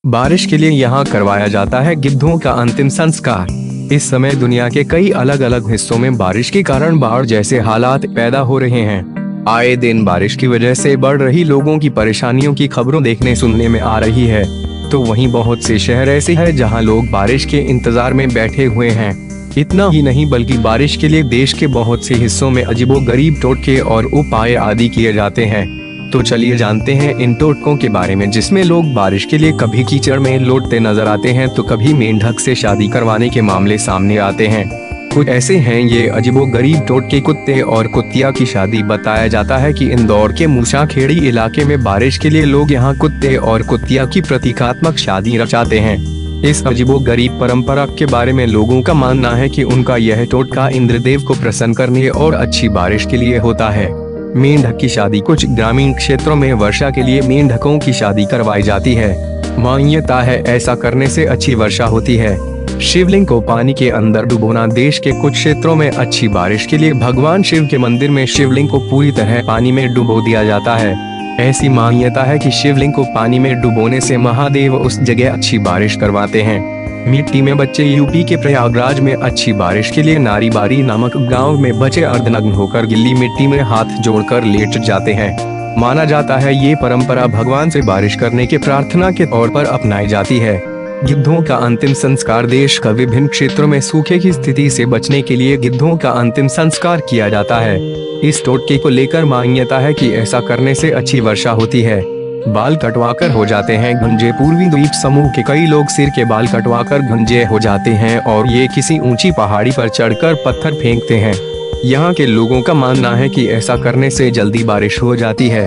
बारिश के लिए यहाँ करवाया जाता है गिद्धों का अंतिम संस्कार। इस समय दुनिया के कई अलग अलग हिस्सों में बारिश के कारण बाढ़ जैसे हालात पैदा हो रहे हैं। आए दिन बारिश की वजह से बढ़ रही लोगों की परेशानियों की खबरों देखने सुनने में आ रही है। तो वहीं बहुत से शहर ऐसे हैं जहां लोग बारिश के इंतजार में बैठे हुए हैं। इतना ही नहीं बल्कि बारिश के लिए देश के बहुत से हिस्सों में अजीबोगरीब टोटके और उपाय आदि किए जाते हैं। तो चलिए जानते हैं इन टोटकों के बारे में, जिसमें लोग बारिश के लिए कभी कीचड़ में लौटते नजर आते हैं तो कभी मेंढक से शादी करवाने के मामले सामने आते हैं। कुछ ऐसे हैं ये अजीबोगरीब टोटके। कुत्ते और कुतिया की शादी। बताया जाता है कि इंदौर के मूसाखेड़ी इलाके में बारिश के लिए लोग यहाँ कुत्ते और कुतिया की प्रतीकात्मक शादी रचाते हैं। इस अजीबोगरीब परंपरा के बारे में लोगों का मानना है कि उनका यह टोटका इंद्रदेव को प्रसन्न करने और अच्छी बारिश के लिए होता है। मेंढक की शादी। कुछ ग्रामीण क्षेत्रों में वर्षा के लिए मेंढकों की शादी करवाई जाती है। मान्यता है ऐसा करने से अच्छी वर्षा होती है। शिवलिंग को पानी के अंदर डुबोना। देश के कुछ क्षेत्रों में अच्छी बारिश के लिए भगवान शिव के मंदिर में शिवलिंग को पूरी तरह पानी में डुबो दिया जाता है। ऐसी मान्यता है कि शिवलिंग को पानी में डुबोने से महादेव उस जगह अच्छी बारिश करवाते हैं। मिट्टी में बच्चे। यूपी के प्रयागराज में अच्छी बारिश के लिए नारीबारी नामक गांव में बच्चे अर्धनग्न होकर गीली मिट्टी में हाथ जोड़कर लेट जाते हैं। माना जाता है ये परंपरा भगवान से बारिश करने के प्रार्थना के तौर पर अपनाई जाती है। गिद्धों का अंतिम संस्कार। देश का विभिन्न क्षेत्रों में सूखे की स्थिति से बचने के लिए गिद्धों का अंतिम संस्कार किया जाता है। इस टोटके को लेकर मान्यता है कि ऐसा करने से अच्छी वर्षा होती है। बाल कटवाकर हो जाते हैं गंजे। पूर्वी द्वीप समूह के कई लोग सिर के बाल कटवाकर गंजे हो जाते हैं और ये किसी ऊंची पहाड़ी पर चढ़कर पत्थर फेंकते हैं। यहाँ के लोगों का मानना है कि ऐसा करने से जल्दी बारिश हो जाती है।